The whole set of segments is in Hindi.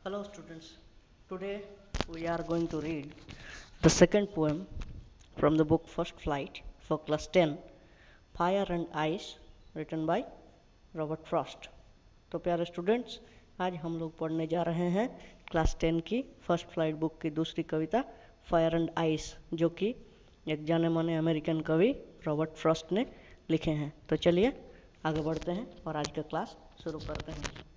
Hello students, today we are going to read the second poem from the book First Flight for class 10, Fire and Ice, written by Robert Frost. तो प्यारे स्टूडेंट्स, आज हम लोग पढ़ने जा रहे हैं क्लास 10 की फर्स्ट फ्लाइट बुक की दूसरी कविता फायर एंड आइस, जो कि एक जाने माने अमेरिकन कवि रॉबर्ट फ्रॉस्ट ने लिखे हैं। तो चलिए आगे बढ़ते हैं और आज का क्लास शुरू करते हैं।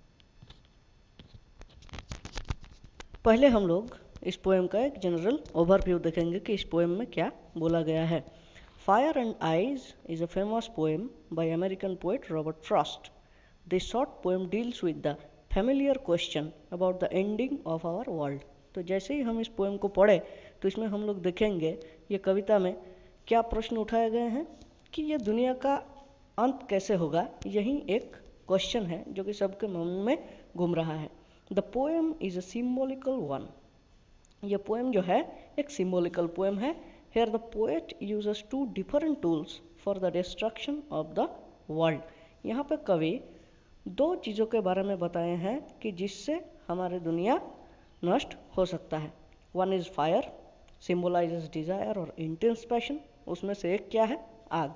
पहले हम लोग इस पोएम का एक जनरल ओवरव्यू देखेंगे कि इस पोएम में क्या बोला गया है। Fire and ice is a famous poem by American poet Robert Frost. This short poem deals with the familiar question about the ending of our world. तो जैसे ही हम इस पोएम को पढ़े तो इसमें हम लोग देखेंगे ये कविता में क्या प्रश्न उठाए गए हैं कि ये दुनिया का अंत कैसे होगा। यही एक क्वेश्चन है जो कि सबके मन में घूम रहा है। The poem is a symbolical one. ये पोएम जो है एक सिम्बॉलिकल पोएम है। Here the poet uses two different tools for the destruction of the world. यहाँ पे कवि दो चीज़ों के बारे में बताए हैं कि जिससे हमारी दुनिया नष्ट हो सकता है। वन इज़ फायर, सिम्बोलाइजेस डिज़ायर और इंटेंस पैशन। उसमें से एक क्या है? आग,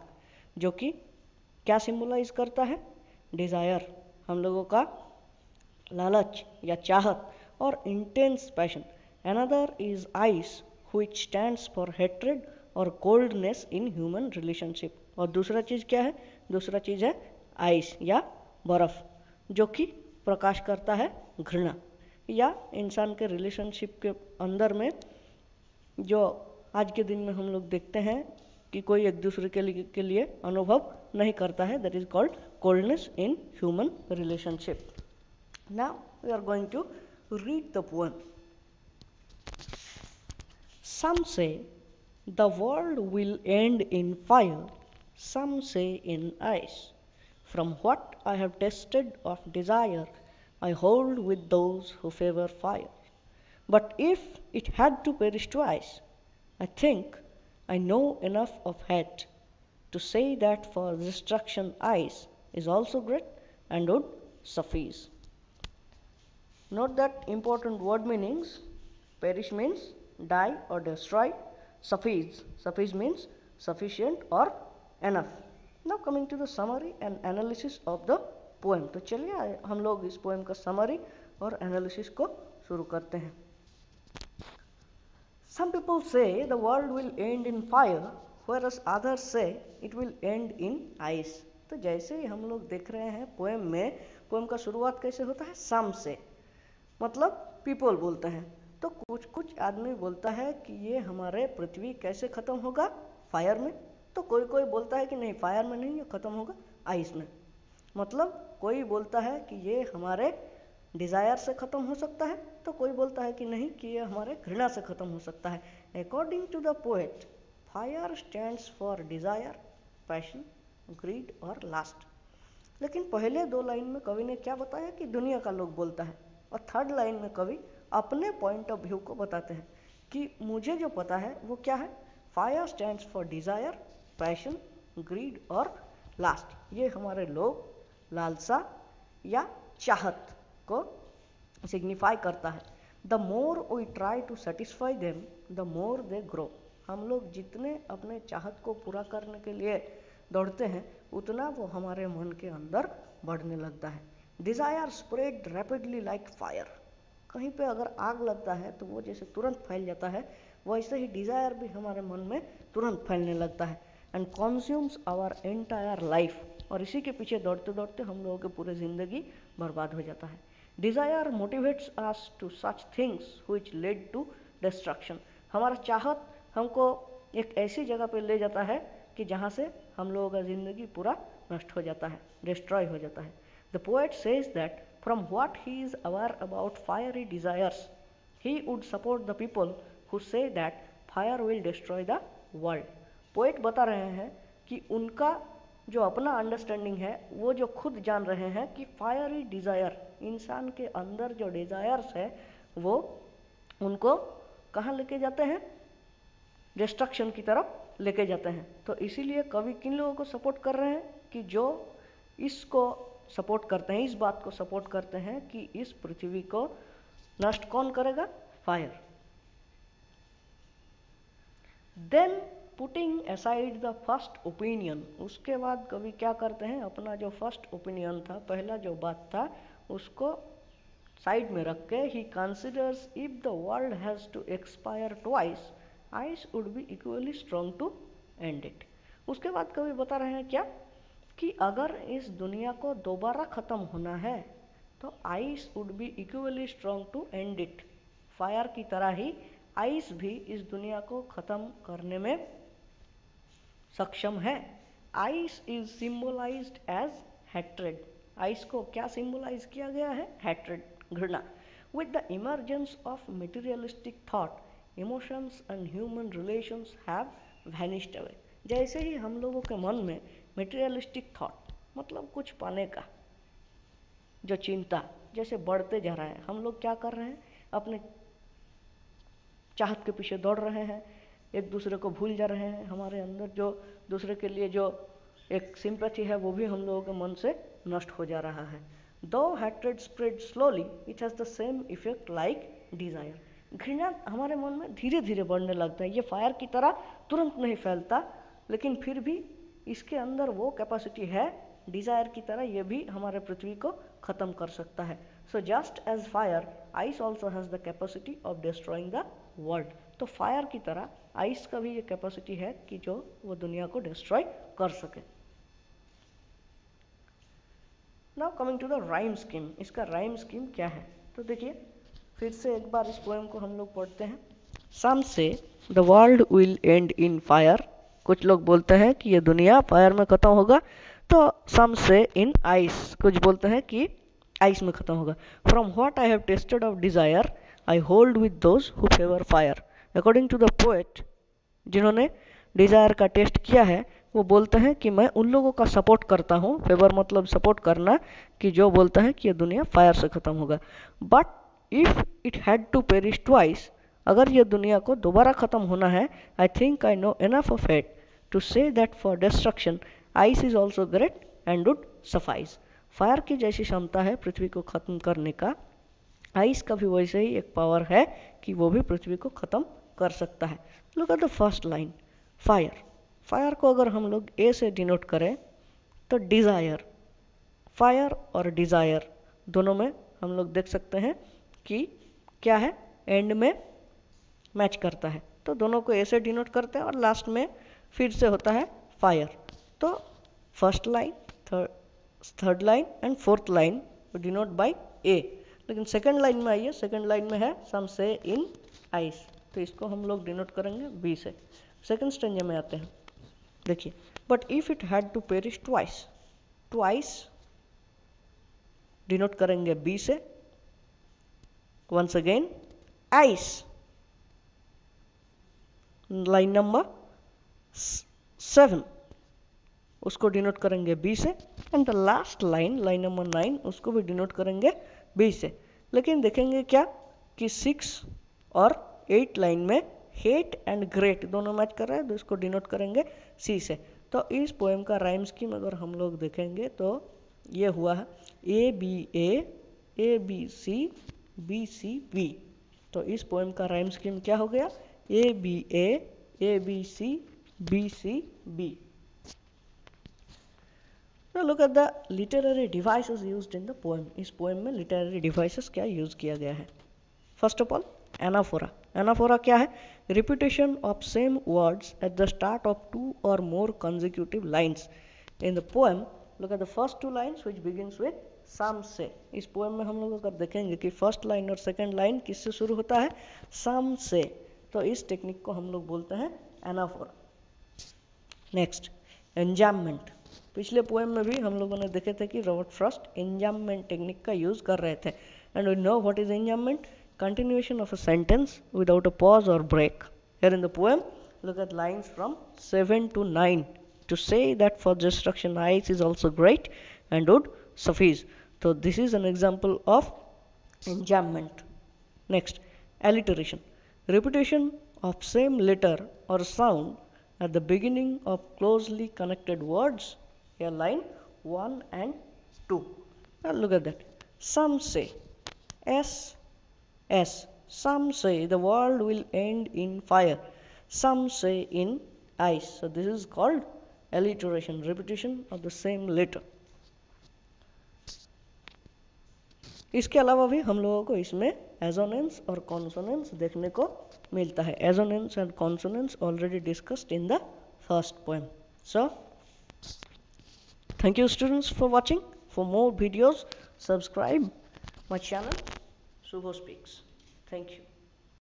जो कि क्या सिम्बोलाइज करता है? डिज़ायर, हम लोगों का लालच या चाहत, और intense passion. Another is ice which stands for hatred और कोल्डनेस इन ह्यूमन रिलेशनशिप। और दूसरा चीज़ क्या है? दूसरा चीज़ है आइस या बर्फ़, जो कि प्रकाश करता है घृणा या इंसान के रिलेशनशिप के अंदर में जो आज के दिन में हम लोग देखते हैं कि कोई एक दूसरे के लिए अनुभव नहीं करता है। That is called coldness in human relationship. Now we are going to read the poem. Some say the world will end in fire, some say in ice. From what I have tasted of desire, I hold with those who favor fire. But if it had to perish twice, I think I know enough of hate to say that for destruction ice is also great and would suffice. Note that important word meanings. Perish means die or destroy. Suffice means sufficient or enough. Now coming to the summary and analysis of the poem. तो चलिए हम लोग इस पोएम का समरी और एनालिसिस को शुरू करते हैं। Some people say the world will end in fire, whereas others say it will end in ice. तो जैसे ही हम लोग देख रहे हैं पोएम में, पोएम का शुरुआत कैसे होता है? सम से, मतलब पीपल बोलते हैं। तो कुछ कुछ आदमी बोलता है कि ये हमारे पृथ्वी कैसे ख़त्म होगा? फायर में। तो कोई कोई बोलता है कि नहीं, फायर में नहीं, ये ख़त्म होगा आइस में। मतलब कोई बोलता है कि ये हमारे डिज़ायर से ख़त्म हो सकता है, तो कोई बोलता है कि नहीं, कि ये हमारे घृणा से ख़त्म हो सकता है। According to the poet, fire stands for desire, passion, greed और लास्ट। लेकिन पहले दो लाइन में कवि ने क्या बताया कि दुनिया का लोग बोलता है, और थर्ड लाइन में कवि अपने पॉइंट ऑफ व्यू को बताते हैं कि मुझे जो पता है वो क्या है। Fire stands for desire, passion, greed और लास्ट। ये हमारे लोग लालसा या चाहत को सिग्निफाई करता है। The more we try to satisfy them, the more they grow. हम लोग जितने अपने चाहत को पूरा करने के लिए दौड़ते हैं, उतना वो हमारे मन के अंदर बढ़ने लगता है। Desire spread rapidly like fire. कहीं पे अगर आग लगता है तो वो जैसे तुरंत फैल जाता है, वैसे ही डिज़ायर भी हमारे मन में तुरंत फैलने लगता है। And consumes our entire life. और इसी के पीछे दौड़ते दौड़ते हम लोगों की पूरी ज़िंदगी बर्बाद हो जाता है। Desire motivates us to such things which led to destruction. हमारा चाहत हमको एक ऐसी जगह पे ले जाता है कि जहाँ से हम लोगों का ज़िंदगी पूरा नष्ट हो जाता है, डिस्ट्रॉय हो जाता है। The poet says that from what he is aware about fiery desires, he would support the people who say that fire will destroy the world. Poet बता रहे हैं कि उनका जो अपना अंडरस्टैंडिंग है, वो जो खुद जान रहे हैं कि फायरी डिज़ायर, इंसान के अंदर जो डिज़ायर्स है वो उनको कहाँ लेके जाते हैं? डिस्ट्रक्शन की तरफ लेके जाते हैं। तो इसीलिए कवि किन लोगों को सपोर्ट कर रहे हैं? कि जो इसको सपोर्ट करते हैं, इस बात को सपोर्ट करते हैं कि इस पृथ्वी को नष्ट कौन करेगा? Fire. Then putting aside the first opinion, उसके बाद कवि क्या करते हैं, अपना जो फर्स्ट ओपिनियन था, पहला जो बात था, उसको साइड में रख के ही considers if the world has to expire twice ice would be equally strong to end it. उसके बाद कवि बता रहे हैं क्या, कि अगर इस दुनिया को दोबारा ख़त्म होना है तो ice would be equally strong to end it. Fire की तरह ही आइस भी इस दुनिया को ख़त्म करने में सक्षम है। Ice is symbolized as hatred, ice को क्या सिंबलाइज किया गया है? हैट्रेड, घृणा। With the emergence of materialistic thought emotions and human relations have vanished away. जैसे ही हम लोगों के मन में मटेरियलिस्टिक थॉट मतलब कुछ पाने का जो चिंता जैसे बढ़ते जा रहा है, हम लोग क्या कर रहे हैं, अपने चाहत के पीछे दौड़ रहे हैं, एक दूसरे को भूल जा रहे हैं, हमारे अंदर जो दूसरे के लिए जो एक सिंपैथी है वो भी हम लोगों के मन से नष्ट हो जा रहा है। दो hatred spread slowly it has the same effect like desire. घृणा हमारे मन में धीरे धीरे बढ़ने लगता है, ये फायर की तरह तुरंत नहीं फैलता, लेकिन फिर भी इसके अंदर वो कैपेसिटी है, डिज़ायर की तरह ये भी हमारे पृथ्वी को ख़त्म कर सकता है। So just as fire ice also has the capacity of destroying the world. तो फायर की तरह आइस का भी ये कैपेसिटी है कि जो वो दुनिया को डिस्ट्रॉय कर सके। Now coming to the rhyme scheme, इसका राइम स्कीम क्या है? तो देखिए फिर से एक बार इस पोएम को हम लोग पढ़ते हैं। सम से the world will and in fire, कुछ लोग बोलते हैं कि ये दुनिया फायर में खत्म होगा, तो सम से इन आइस, कुछ बोलते हैं कि आइस में खत्म होगा। From what I have tasted of desire I hold with those who favour fire. According to the poet, जिन्होंने डिजायर का टेस्ट किया है, वो बोलते हैं कि मैं उन लोगों का सपोर्ट करता हूँ, फेवर मतलब सपोर्ट करना, कि जो बोलता है कि ये दुनिया फायर से खत्म होगा। But if it had to perish twice, अगर ये दुनिया को दोबारा खत्म होना है, I think I know enough of it to say that for destruction ice is also great and would suffice. Fire की जैसी क्षमता है पृथ्वी को खत्म करने का, आइस का भी वैसे ही एक पावर है कि वो भी पृथ्वी को खत्म कर सकता है। Look at the first line, fire. Fire को अगर हम लोग ए से डिनोट करें तो डिज़ायर, फायर और डिज़ायर दोनों में हम लोग देख सकते हैं कि क्या है, एंड में मैच करता है, तो दोनों को ए से डिनोट करते हैं और लास्ट में फिर से होता है फायर। तो first line, third line and fourth line denote by A. लेकिन सेकंड लाइन में आइए, सेकंड लाइन में है सम से इन आइस, तो इसको हम लोग डिनोट करेंगे बी से। सेकंड स्टेंजा में आते हैं, देखिए, but if it had to perish twice, twice denote करेंगे बी से। Once again ice, line number 7, उसको डिनोट करेंगे बी से। And the last line, line number 9, उसको भी डिनोट करेंगे बी से। लेकिन देखेंगे क्या कि 6 और 8 लाइन में हेट एंड ग्रेट दोनों मैच कर रहे हैं, तो इसको डिनोट करेंगे सी से। तो इस पोएम का राइम स्कीम अगर हम लोग देखेंगे तो ये हुआ है ए बी सी बी। तो इस पोएम का राइम स्कीम क्या हो गया? A B C B. Now look at the literary devices used in the poem. इस पोएम में literary devices क्या यूज किया गया है? First of all anaphora. Anaphora क्या है? Repetition of same words at the start of 2 और मोर consecutive lines in the poem. Look at the first 2 lines which begins with some say. इस पोएम में हम लोग अगर देखेंगे कि फर्स्ट लाइन और सेकंड लाइन किससे शुरू होता है? some say। तो इस टेक्निक को हम लोग बोलते हैं एनाफोरा। नेक्स्ट, एंजाममेंट। पिछले पोएम में भी हम लोगों ने देखे थे कि रॉबर्ट फ्रॉस्ट एंजाममेंट टेक्निक का यूज कर रहे थे। And we know what is enjambment? Continuation of a sentence without a pause or break. Here in the poem, look at lines from 7 to 9 to say that for destruction ice is also great and would suffice. So this is an example of enjambment. Next, alliteration. Repetition of same letter or sound at the beginning of closely connected words. Here line 1 and 2. Now look at that. Some say, S S. Some say the world will end in fire. Some say in ice. So this is called alliteration, repetition of the same letter. इसके अलावा भी हम लोगों को इसमें एजोनेंस और कॉन्सोनेंस देखने को मिलता है. Assonance and consonance already discussed in the first poem. So thank you students for watching. For more videos, subscribe my channel Subho Speaks. Thank you.